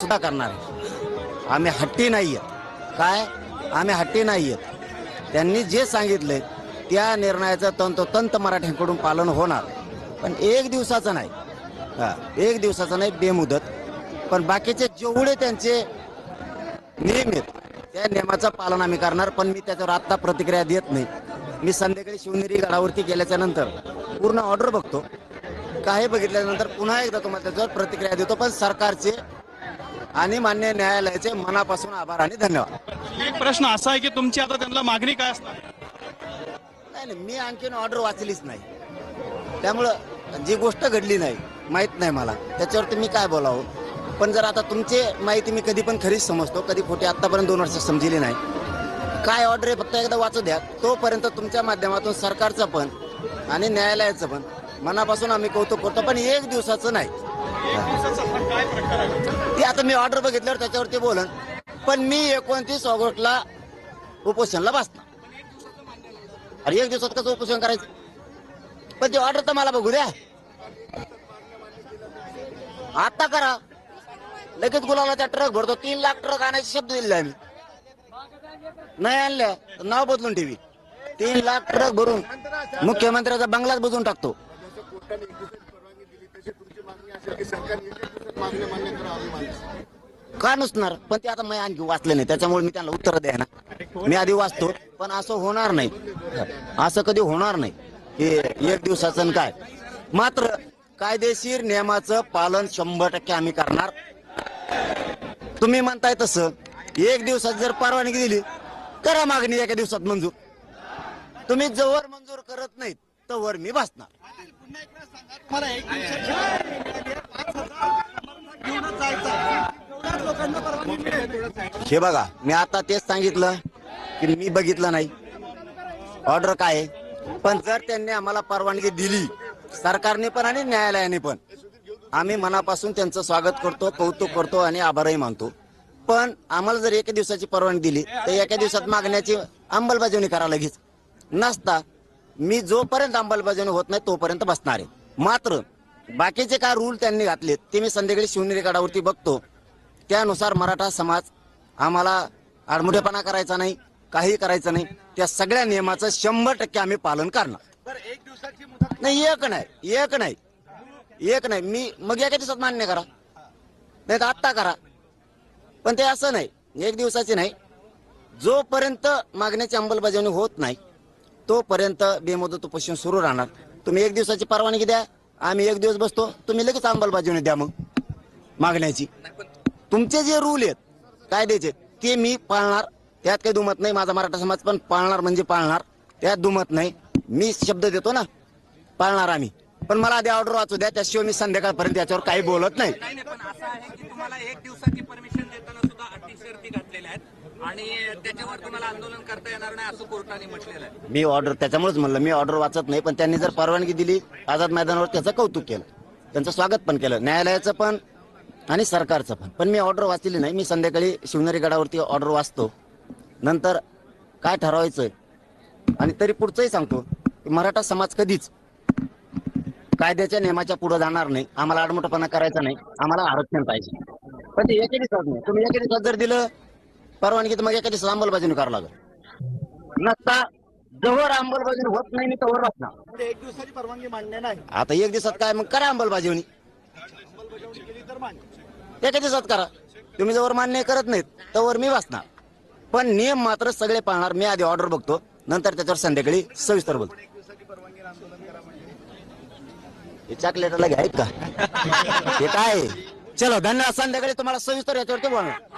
सुद्धा करणार आहे। आम्ही हट्टी नाहीये। काय आम्ही हट्टी नाहीये। त्यांनी जे सांगितले त्या निर्णयाचं तंतोतंत मराठ्यांकडून पालन होणार, पण एक दिवसाचं नाही। एक दिवसाचं नाही, बेमुदत। पण बाकीचे जेवढे त्यांचे नियम आहेत त्या नियमाचं पालन आम्ही करणार। पण मी त्याच्यावर आता प्रतिक्रिया देत नाही। मी संध्याकाळी शिवनेरी गडावरती गेल्याच्या नंतर पूर्ण ऑर्डर बघतो। काही बघितल्यानंतर पुन्हा एकदा तुम्हाला त्याच्यावर प्रतिक्रिया देतो। पण सरकारचे आणि मान्य न्यायालयाचे मनापासून आभार आणि धन्यवाद। एक प्रश्न असा आहे की तुमची आता त्यांना मागणी काय असणार? नाही, मी आणखीन ऑर्डर वाचलीच नाही, त्यामुळं जी गोष्ट घडली नाही माहित नाही मला, त्याच्यावरती मी काय बोलावं। पण जर आता तुमची माहिती मी कधी पण खरीच समजतो, कधी खोटी आतापर्यंत 2 वर्ष समजली नाही। काय ऑर्डर आहे फक्त एकदा वाचू द्या। तोपर्यंत तुमच्या माध्यमातून सरकारचं पण आणि न्यायालयाचं पण मनापासून आम्ही कौतुक करतो, पण एक दिवसाचं नाही। ते आता मी ऑर्डर बघितल्यावर त्याच्यावरती बोलन, पण मी 29 ऑगस्टला उपोषणला बसणार। अरे एक दिवसात कसं उपोषण करायचं? पण ते ऑर्डर तर मला बघू द्या। आता करा लगेच, गुलाला ट्रक भरतो। 3 लाख ट्रक आणायचे शब्द दिले आम्ही, नाही आणल्या तर नाव बदलून ठेवी। 3 लाख ट्रक भरून मुख्यमंत्र्याचा बंगलाच बुजून टाकतो। का नसणार? पण ते आता मी आणखी वाचले नाही, त्याच्यामुळे मी त्यांना उत्तर द्या ना। मी आधी वाचतो, पण असं होणार नाही। असं कधी होणार नाही की एक दिवसाचं काय। मात्र कायदेशीर नियमाचं पालन 100% आम्ही करणार। तुम्ही म्हणताय तसं एक दिवसात जर परवानगी दिली करा मागणी एका दिवसात मंजूर। तुम्ही जवळ मंजूर करत नाहीत तवर मी बसणार। हे बघा, मी आता तेच सांगितलं की मी बघितलं नाही ऑर्डर काय आहे। पण जर त्यांनी आम्हाला परवानगी दिली, सरकारने पण आणि न्यायालयाने पण, आम्ही मनापासून त्यांचं स्वागत करतो, कौतुक करतो आणि आभारही मानतो। पण आम्हाला जर एका दिवसाची परवानगी दिली तर एका दिवसात मागण्याची अंमलबजावणी करा लगेच नसता। मी जोपर्यंत अंमलबजावणी होत नाही तोपर्यंत बसणार आहे। मात्र बाकीचे काय रूल त्यांनी घातलेत ते मी संध्याकाळी शिवनेरी गडावरती बघतो। त्यानुसार मराठा समाज आम्हाला आडमुठेपणा करायचा नाही, काही करायचं नाही। त्या सगळ्या नियमाचं 100% आम्ही पालन करणार। नाही, एक नाही, मी मग एका दिवसात मान्य करा, नाही तर आत्ता करा। पण ते असं नाही, एक दिवसाची नाही। जोपर्यंत मागण्याची अंमलबजावणी होत नाही तोपर्यंत बेमुदत उपोषण सुरू राहणार। तुम्ही एक दिवसाची परवानगी द्या, आम्ही एक दिवस बसतो, तुम्ही लगेच अंमलबजावणी द्या मग मागण्याची। तुमचे जे रूल आहेत कायद्याचे ते मी पाळणार, त्यात काही दुमत नाही। माझा मराठा समाज पण पाळणार म्हणजे पाळणार, त्यात दुमत नाही। मी शब्द देतो ना, पाळणार आम्ही। पण मला आधी ऑर्डर वाचू द्या, त्याशिवाय मी संध्याकाळपर्यंत याच्यावर काही बोलत नाही। पण असं आहे की तुम्हाला एक दिवसाची परमिशन देताना सुद्धा अटी शर्ती घातलेल्या आहेत आणि त्याच्यावर तुम्हाला आंदोलन करता येणार नाही असं कोर्टाने म्हटलेलं आहे। मी ऑर्डर त्याच्यामुळेच म्हणलं, मी ऑर्डर वाचत नाही। पण त्यांनी जर परवानगी दिली आझाद मैदानावर त्याचं कौतुक केलं, त्यांचं स्वागत पण केलं, न्यायालयाचं पण आणि सरकारचं पण। पण मी ऑर्डर वाचलेली नाही। मी संध्याकाळी शिवनेरी गडावरती ऑर्डर वाचतो, नंतर काय ठरवायचंय। आणि तरी पुढचंही सांगतो की मराठा समाज कधीच कायद्याच्या नियमाच्या पुढे जाणार नाही। आम्हाला आडमुठेपणा करायचा नाही, आम्हाला आरक्षण पाहिजे। पण ते एका दिवसात नाही। तुम्ही एका दिवसात जर दिलं परवानगी तर मग एका दिवसात अंमलबजावणी करावं लागेल। नसता जवळ अंमलबजावणी होत नाही मी तवर बसणार। एक दिवसाची परवानगी मान्य नाही। आता एक दिवसात काय मग करा अंमलबजावणी, एका दिवसात करा। तुम्ही जवळ मान्य करत नाहीत तवर मी बसणार। पण नियम मात्र सगळे पाळणार। मी आधी ऑर्डर बघतो, नंतर त्याच्यावर संध्याकाळी सविस्तर बोलतो। हे चॉकलेटला घ्यायत का? हे काय? चलो धन्यवाद। संध्याकाळी तुम्हाला सविस्तर याच्यावरती बोलणार।